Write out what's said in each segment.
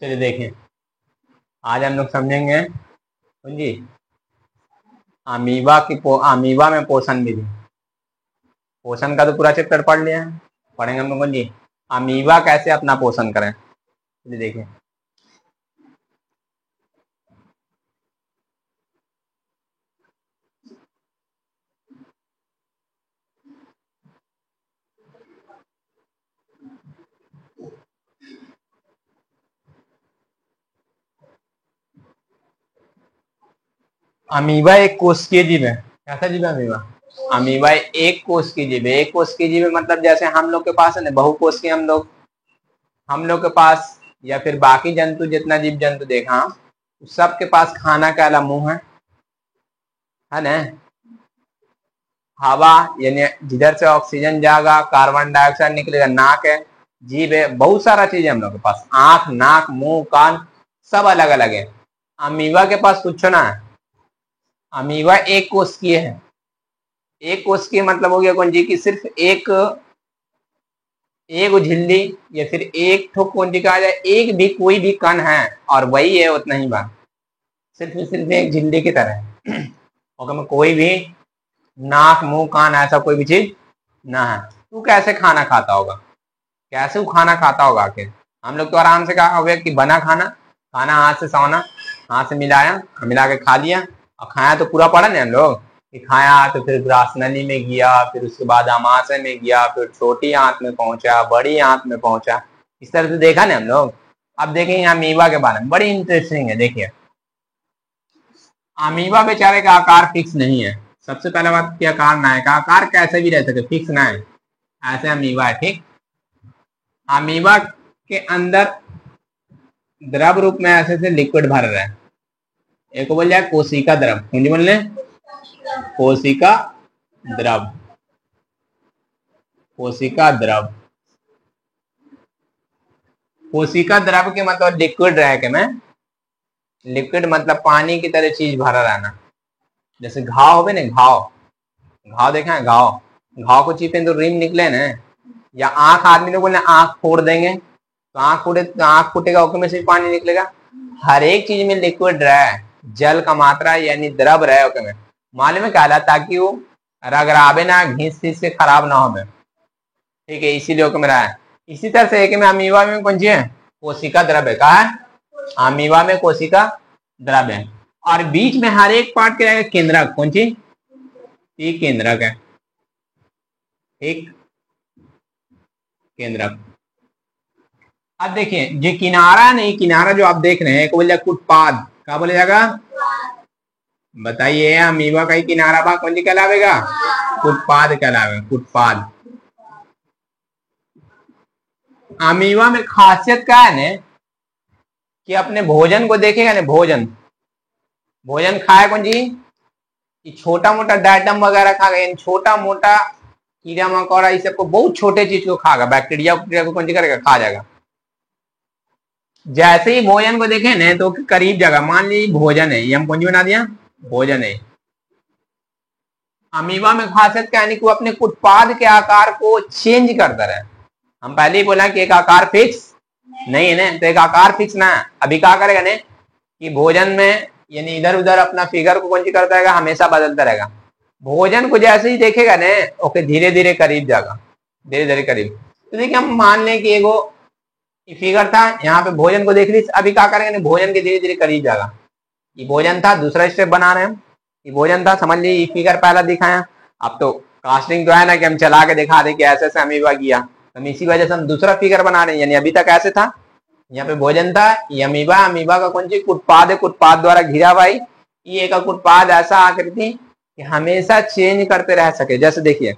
चलिए देखिए, आज हम लोग समझेंगे जी अमीबा में पोषण विधि। पोषण का तो पूरा चैप्टर पढ़ लिया है, पढ़ेंगे हम लोग जी अमीबा कैसे अपना पोषण करें। चलिए देखिए, अमीबा एक कोशिकीय जीव है। कैसा जीव है अमीबा? अमीबा एक कोश की जीव है। एक कोश की जीव है मतलब जैसे हम लोग के पास है ना बहुकोश के हम लोग के पास या फिर बाकी जंतु जितना जीव जंतु देखा सबके पास खाना का वाला मुंह है ना। हवा यानी जिधर से ऑक्सीजन जाएगा कार्बन डाइऑक्साइड निकलेगा, नाक है, जीभ है, बहुत सारा चीज है हम लोग के पास, आंख नाक मुंह कान सब अलग अलग है। अमीबा के पास कुछ ना है। अमीबा एक कोशिकीय है। एक कोशिकीय मतलब हो गया कौन जी की सिर्फ एक झिल्ली या फिर एक ठोक कौन जी कहा जाए, एक भी कोई भी कण है और वही है उतना ही बात, सिर्फ एक झिल्ली की तरह है। कोई भी नाक मुंह कान ऐसा कोई भी चीज ना है। तू कैसे खाना खाता होगा, कैसे वो खाना खाता होगा? आखिर हम लोग तो आराम से कहा हुआ कि बना खाना हाथ से सौना, हाथ से मिला के खा लिया और खाया तो पूरा पड़ा ना हम लोग कि खाया तो फिर ग्रास नली में गया, फिर उसके बाद अमाशय में गया, फिर छोटी आंत में पहुंचा, बड़ी आंत में पहुंचा, इस तरह से देखा ना हम लोग। अब देखेंगे अमीबा के बारे में, बड़ी इंटरेस्टिंग है। देखिए अमीबा बेचारे का आकार फिक्स नहीं है। सबसे पहला बात कि आकार ना है, का आकार कैसे भी रह सके, फिक्स ना है। ऐसे अमीबा है, ठीक। अमीबा के अंदर द्रव रूप में ऐसे से लिक्विड भर रहा है। एक बोल जाए कोशिका द्रव, मुझे बोल कोशिका द्रव, कोशिका द्रव। कोशिका द्रव के मतलब लिक्विड रह के में, लिक्विड मतलब पानी की तरह चीज भरा रहना। जैसे घाव हो ना, घाव देखा है, घाव को चीपे तो रिम निकले ना, या आंख आदमी लोग बोले आंख फोड़ देंगे तो आंख फूटेगा, उसमें से पानी निकलेगा। हर एक चीज में लिक्विड रहे, जल का मात्रा यानी द्रव रहे ओके में मालूम है क्या, ताकि वो रगड़ावे ना, घिस घिस से खराब ना हो, ठीक है, इसीलिए ओके में रहा है। इसी तरह से एक में अमीबा में कौन सी है, कोशिका द्रव है। कहा है अमीबा में कोशिका द्रव है, और बीच में हर एक पार्ट के रहेगा केंद्रक, कौन सी, केंद्रक है, ठीक, केंद्रक। अब देखिए जो किनारा नहीं, किनारा जो आप देख रहे हैं एक बोल जाए कुटपाद, क्या बोले जाएगा बताइए? अमीबा का ही किनारा भाग कौन सी कहलावेगा, कुटपाद कहलावेगा, कुटपाद। अमीबा में खासियत क्या है ने कि अपने भोजन को देखेगा ना, भोजन खाए कौन जी, छोटा मोटा डाइटम वगैरह खाएगा, छोटा मोटा कीड़ा मकोड़ा इस सबको, बहुत छोटे चीज को खाएगा, बैक्टीरिया को कौन सी करेगा, खा जाएगा। जैसे ही भोजन को देखे ना तो करीब जगह, मान लीजिए भोजन है, ये हम कौन सी बना दिया, भोजन है। अमीबा में खासियत क्या है कि वो अपने उत्पाद के आकार को चेंज करता रहे। हम पहले ही बोला कि एक आकार फिक्स नहीं है ना, तो एक आकार फिक्स ना है। अभी क्या करेगा ने कि भोजन में यानी इधर उधर अपना फिगर को कौन सी करता रहेगा, हमेशा बदलता रहेगा। भोजन को जैसे ही देखेगा ने ओके धीरे धीरे करीब जाएगा, धीरे धीरे करीब। तो देखिए हम मान लें कि एगो फिगर था, यहाँ पे भोजन को देख ली, अभी क्या करेंगे, भोजन के धीरे धीरे करीब जाएगा। ये भोजन था, दूसरा स्टेप बना रहे हैं, ये भोजन था, समझ लीजिए फिगर पहला दिखाया। अब तो कास्टिंग तो है ना कि हम चला के दिखा दें कि ऐसे ऐसे अमीबा किया, हम इसी वजह से हम दूसरा फिगर बना रहे हैं। यानी अभी तक ऐसे था, यहाँ पे भोजन था, ये अमीबा, अमीबा का कौन सी उत्पाद है, उत्पाद द्वारा घिरा भाई, ये एक उत्पाद ऐसा आकृति कि हमेशा चेंज करते रह सके। जैसे देखिए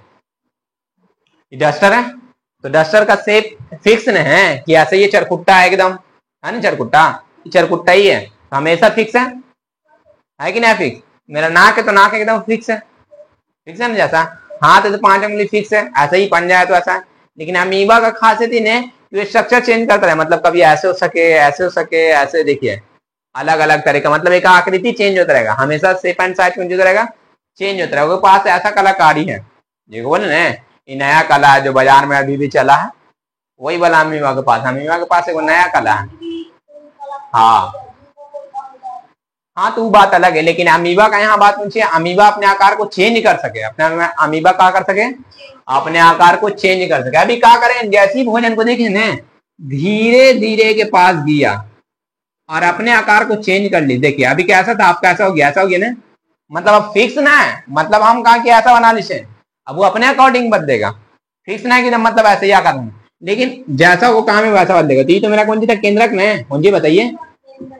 डस्टर है, तो डस्टर का शेप फिक्स न है कि ऐसे ये चरकुट्टा है एकदम, है ना, चरकुट्टा ही है, तो हमेशा फिक्स है कि नहीं फिक्स। मेरा नाक है तो नाक एकदम फिक्स है ना, जैसा हाथ है तो 5 उंगली फिक्स है, ऐसा ही पंजा है तो ऐसा है। लेकिन अमीबा का खासियत ही ये स्ट्रक्चर चेंज करता है, मतलब कभी ऐसे हो सके, ऐसे हो सके, ऐसे देखिए अलग अलग तरह का, मतलब एक आकृति चेंज होता रहेगा, हमेशा शेप एंड साइज चेंज होता रहेगा, चेंज होता रहेगा। पास ऐसा कलाकारी है, देखो बोले ना ये नया कला है जो बाजार में अभी भी चला है, वही वाला अमीबा के पास एक नया कला है। हाँ हाँ, तो वो बात अलग है, लेकिन अमीबा का यहाँ बात पूछिए, अमीबा अपने आकार को चेंज कर सके, अपने अमीबा क्या कर सके, अपने आकार को चेंज कर सके। अभी क्या करें, जैसे ही भोजन को देखे ना, धीरे धीरे के पास गया और अपने आकार को चेंज कर ली। देखिए अभी कैसा था, आपका ऐसा हो गया, ऐसा हो गया ना, मतलब अब फिक्स ना है, मतलब हम कहा कि ऐसा बना लीजिए, अब वो अपने अकॉर्डिंग बदलेगा, फिक्स ना है कि मतलब ऐसे ही आकार में, लेकिन जैसा वो काम है वैसा बदलेगा। तो ये तो मेरा कौन सी था, केंद्रक में, कौन सी बताइए,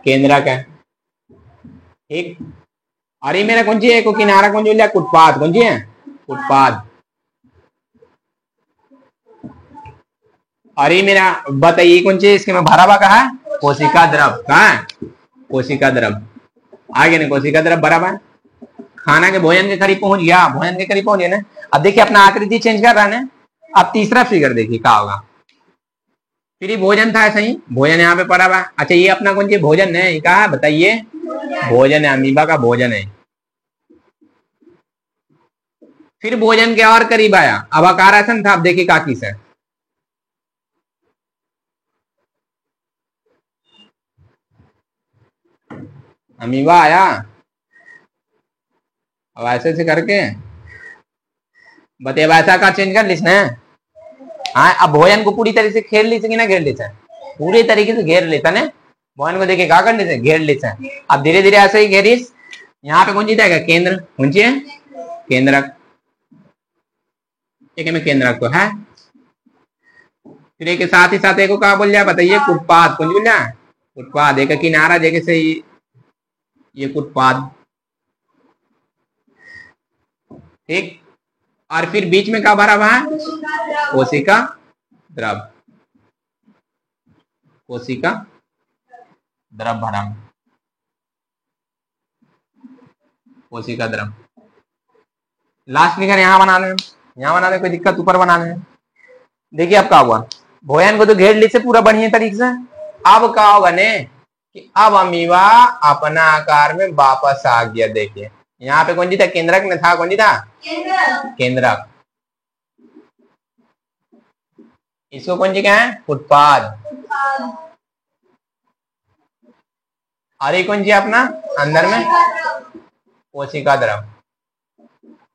केंद्रक है, ठीक। और ये मेरा कौन सी है, को किनारा कौन सी, उत्पाद कौन सी है, उत्पाद। और ये मेरा बताइए कौन सी, इसके में भरा हुआ कहा है, कोशिका द्रव, कहा है, कोशिका द्रव, आगे ना कोशिका द्रव भरा हुआ है, खाना के भोजन के करीब पहुंच गया, भोजन के करीब पहुंच गया ना। अब देखिए अपना आकृति चेंज कर रहा है ना। अब तीसरा फिगर देखिए क्या होगा, फिर ये भोजन था, ऐसा ही भोजन यहाँ पे पड़ा हुआ। अच्छा ये अपना कौन सी भोजन है, कहा है बताइए, भोजन है, अमीबा का भोजन है। फिर भोजन के और करीब आया, अब आकार ऐसा था, अब देखिए काकी से, अमीबा आया, अब ऐसे से करके बताइए ऐसा का चेंज कर लिसने। हाँ अब भोजन को पूरी तरह से घेर ली कि ना घेर ली, पूरी तरीके से घेर लेता ने, भोजन को देखिए क्या कर लेते, घेर लेते। अब धीरे धीरे ऐसे ही घेरिस, यहाँ पे कौन सी जाएगा, केंद्र, कौन सी है, केंद्रक, एक में केंद्रक तो है। फिर एक साथ ही साथ एक को कहा बोल जाए बताइए, उत्पाद, कौन सी बोल जाए, उत्पाद, एक किनारा जैसे ये उत्पाद, ठीक। और फिर बीच में क्या भरा हुआ है, कोशिका द्रव, कोशिका द्रव भरा, कोशिका द्रव। लास्ट फिगर यहाँ बना लें, यहाँ बना लें, कोई दिक्कत, ऊपर बना लें। देखिए अब क्या हुआ, भोजन को तो घेर ली से पूरा बढ़िया तरीके से। अब क्या होगा ने कि अब अमीबा अपना आकार में वापस आ गया। देखिए यहाँ पे कौन सी था, केंद्रक में था, कौन सी था, केंद्रक, इसको कौन सी क्या है, उत्पाद, और ये कौन सी अपना अंदर में कोशिका द्रव।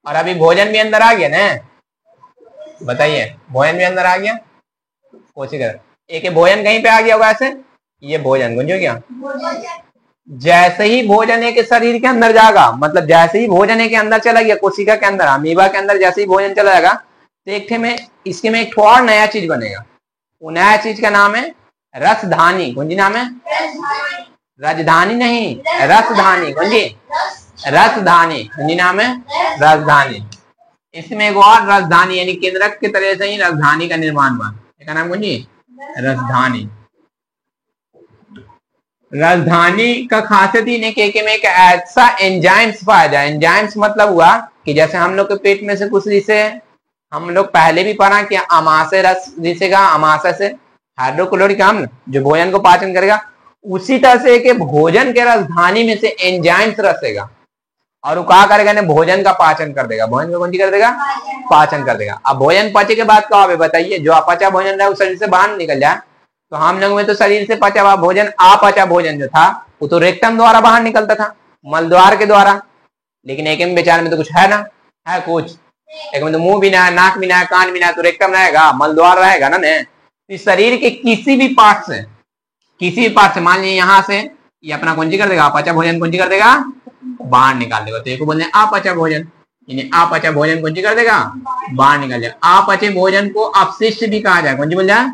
और अभी भोजन भी अंदर आ गया ना, बताइए भोजन भी अंदर आ गया, कोशिका, एक भोजन कहीं पे आ गया होगा ऐसे, ये भोजन गुंज हो गया। जैसे ही भोजन एक शरीर के अंदर जाएगा, मतलब जैसे ही भोजन एक के अंदर चला गया, कोशिका के अंदर, अमीबा के अंदर जैसे ही भोजन चला जाएगा, तो एक में इसके में एक और नया चीज बनेगा। वो नया चीज का नाम है रसधानी, कौन सी नाम है, राजधानी नहीं, रसधानी, कौन सी, रसधानी, कौन सी नाम है, रसधानी। इसमें एक और राजधानी यानी केंद्रक की तरह से ही राजधानी का निर्माण हुआ, इसका नाम कौन सी, राजधानी। राजधानी का खासियत ही नहीं में एक ऐसा एंजाइम्स पाया जाए, एंजाइम्स मतलब हुआ कि जैसे हम लोग के पेट में से कुछ रिसे, हम लोग पहले भी पढ़ा कि अमाशय रस रिसेगा, अमाशय से हाइड्रोक्लोरिक अम्ल जो भोजन को पाचन करेगा, उसी तरह से कि भोजन के राजधानी में से एंजाइम्स रसेगा और वो क्या करेगा ना, भोजन का पाचन कर देगा, भोजन का कौन सी कर देगा, पाचन कर देगा। अब भोजन पचे के बाद क्या होगा बताइए, जो अपचा भोजन रहा वो शरीर से बाहर निकल जाए, तो हम लोग में तो शरीर से पचा हुआ भोजन, अपचा भोजन जो था वो तो रेक्टम द्वारा बाहर निकलता था, मलद्वार के द्वारा, लेकिन एक बेचारे में तो कुछ है ना, है कुछ, एक में तो मुंह भी ना है, नाक भी ना है, कान भी ना है, तो रेक्टम रहेगा, मलद्वार रहेगा ना। इस शरीर के किसी भी पार्ट से, किसी भी पार्ट से, मान लीजिए यहाँ से ये अपना कौन सी कर देगा, अपचा भोजन कौन सी कर देगा, बाहर निकाल देगा, तो एक को बोलते हैं अपचा भोजन, यानी अपचा भोजन कौन सी कर देगा, बाहर निकाल देगा। अपचे भोजन को अपशिष्ट भी कहा जाए, कौन सी बोल जाए,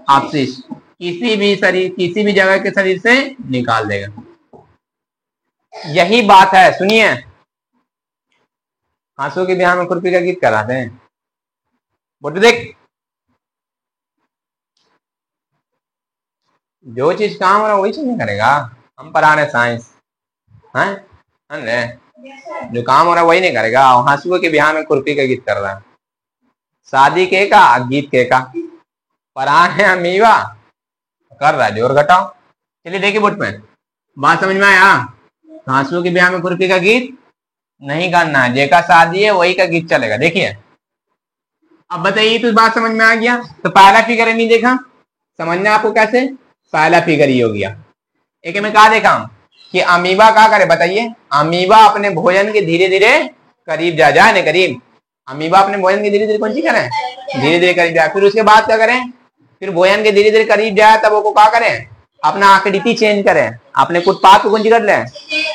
अपशिष्ट, किसी भी शरीर, किसी भी जगह के शरीर से निकाल देगा। यही बात है, सुनिए, आंसू के बिहार में खुरपी का गीत कराते हैं, बोल देख, जो चीज काम हो रहा है वही चीज नहीं करेगा। हम पढ़ा रहे साइंस, है जो काम हो रहा है वही नहीं करेगा। हंसुए के बिहार में खुरपी का गीत कर रहा है, शादी के का गीत के का पढ़ा है, अमीबा कर रहा है, जोर घटाओ। चलिए देखिए बोर्ड में बात समझ में आया, हंसुए के बिहार में खुरपी का गीत नहीं करना है, जेका शादी है वही का गीत चलेगा। देखिए अब बताइए, तो बात समझ में आ गया। तो पहला फिगर नहीं देखा, समझना आपको कैसे, पहला फिगर ये हो गया, एक में कहा देखा हम कि अमीबा क्या करे बताइए, अमीबा अपने भोजन के धीरे धीरे करीब जा जाए ना, करीब अमीबा अपने भोजन के धीरे धीरे कौन सी करें, धीरे धीरे करीब जाए। फिर उसके बाद क्या करें, फिर भोजन के धीरे धीरे करीब जाए तब वो क्या करें, अपना आकृति चेंज करें, अपने उत्पाद को कौन सी कर ले,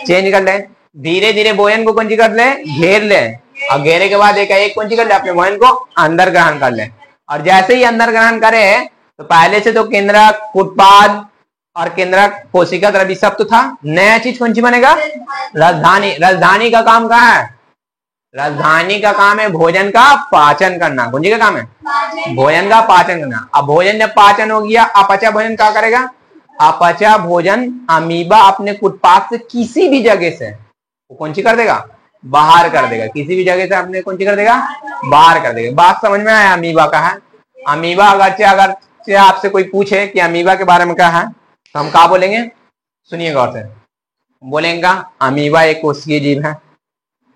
चेंज कर ले, धीरे धीरे भोजन को कौन सी कर ले, घेर ले, और घेरे के बाद एक कौन सी कर ले, अपने भोजन को अंदर ग्रहण कर ले। और जैसे ही अंदर ग्रहण करे तो पहले से तो केंद्रक, उत्पाद और केंद्रक, कोशिका द्रव्य सब तो था, नया चीज कौन सी बनेगा, राजधानी। राजधानी का काम कहाँ है, राजधानी का काम है भोजन का पाचन करना। कौन सी का काम है, भोजन का पाचन करना। अब भोजन जब पाचन हो गया, अपचा भोजन क्या करेगा, अपचा भोजन अमीबा अपने उत्पाद से किसी भी जगह से वो कौन सी कर देगा, बाहर कर देगा, किसी भी जगह से अपने कौन सी कर देगा, बाहर कर देगा। बात समझ में आया अमीबा का है। अमीबा अगर आपसे कोई पूछे कि अमीबा के बारे में क्या है तो हम क्या बोलेंगे, सुनिए गौर से, बोलेंगे अमीबा एक कोशिकीय जीव है।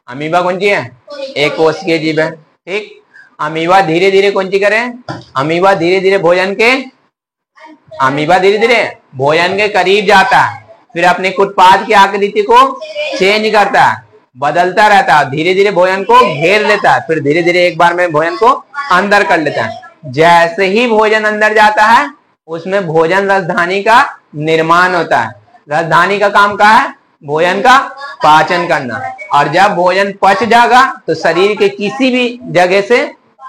अमीबा कौन सी है, एक कोशिकीय जीव है, ठीक। अमीबा धीरे धीरे कौन सी करे, अमीबा धीरे धीरे भोजन के, अमीबा धीरे धीरे भोजन के करीब जाता है, फिर अपने उत्पाद की आकृति को चेंज करता है, बदलता रहता है, धीरे धीरे भोजन को घेर लेता है, फिर धीरे धीरे एक बार में भोजन को अंदर कर लेता है। जैसे ही भोजन अंदर जाता है उसमें भोजन राजधानी का निर्माण होता है। राजधानी का काम क्या है, भोजन का पाचन करना। और जब भोजन पच जाएगा तो शरीर के किसी भी जगह से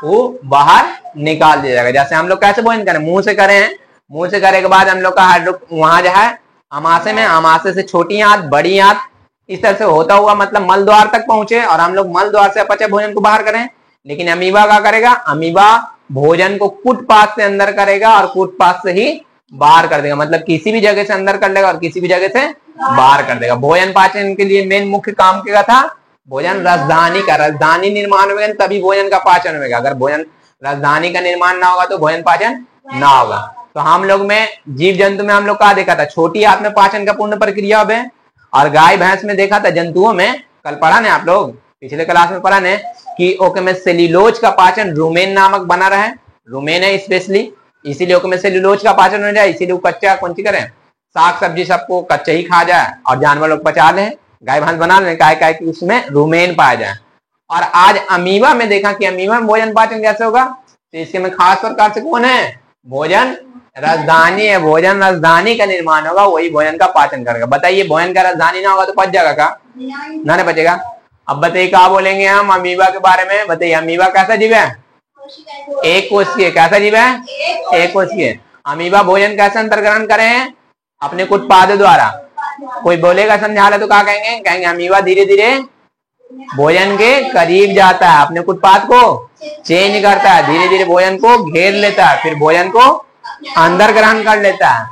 वो बाहर निकाल दिया जाएगा। जैसे हम लोग कैसे भोजन करें, मुंह से करें, मुंह से करे के बाद हम लोग का हाइड्रो वहां जो है अमाशय में, अमाशय से छोटी आंत, बड़ी आंत, इस तरह से होता हुआ मतलब मल द्वार तक पहुंचे और हम लोग मल द्वार से अपचे भोजन को बाहर करें। लेकिन अमीबा क्या करेगा, अमीबा भोजन को कूटपाथ से अंदर करेगा और कूटपाथ से ही बाहर कर देगा, मतलब किसी भी जगह से अंदर कर लेगा और किसी भी जगह से बाहर कर देगा। भोजन पाचन के लिए मेन मुख्य काम क्या था, भोजन राजधानी का, राजधानी निर्माण होगा तभी भोजन का पाचन होगा। अगर भोजन राजधानी का निर्माण ना होगा तो भोजन पाचन ना होगा। तो हम लोग में, जीव जंतु में हम लोग क्या देखा था, छोटी आंत में पाचन का पूर्ण प्रक्रिया है, और गाय भैंस में देखा था, जंतुओं में कल पढ़ा ने आप लोग, पिछले क्लास में पढ़ा ने कि ओके में सेल्यूलोज का पाचन रूमेन नामक बना रहा है, रूमेन है स्पेशली, इसीलिए ओके में सेल्यूलोज का पाचन हो जाए, इसीलिए कच्चा कौन सी करें, साग सब्जी सबको कच्चा ही खा जाए और जानवर लोग पचा ले, गाय भैंस बना ले, काय कि उसमें रूमेन पाया जाए। और आज अमीबा में देखा कि अमीबा में भोजन पाचन कैसे होगा, तो इसके में खास प्रकार से कौन है, भोजन राजधानी है, भोजन राजधानी का निर्माण होगा, वही भोजन का पाचन करेगा। बताइए भोजन का राजधानी ना होगा तो पच जाएगा का, ना बचेगा। अब बताइए क्या बोलेंगे हम अमीबा के बारे में, बताइए अमीबा कैसा जीव है, एक कोशिकीय। कैसा जीव है, एक कोशिकीय। अमीबा भोजन कैसे अंतर्ग्रहण करे हैं, अपने उत्पाद द्वारा। कोई बोलेगा समझा ले तो क्या कहेंगे, कहेंगे अमीबा धीरे धीरे भोजन के करीब जाता है, अपने उत्पाद को चेंज करता है, धीरे धीरे भोजन को घेर लेता है, फिर भोजन को अंदर ग्रहण कर लेता है,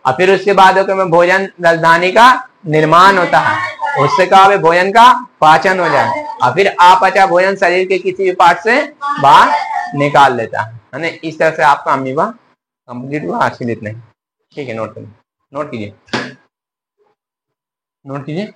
और फिर उसके बाद में भोजन राजधानी का निर्माण होता है, उससे क्या हो, भोजन का पाचन हो जाए, और फिर अपचा भोजन शरीर के किसी भी पार्ट से बाहर निकाल लेता है ना। इस तरह से आपका अमीबा कंप्लीट हुआ। आज के लिए इतना ही, ठीक है। नोट करिए, नोट कीजिए, नोट कीजिए।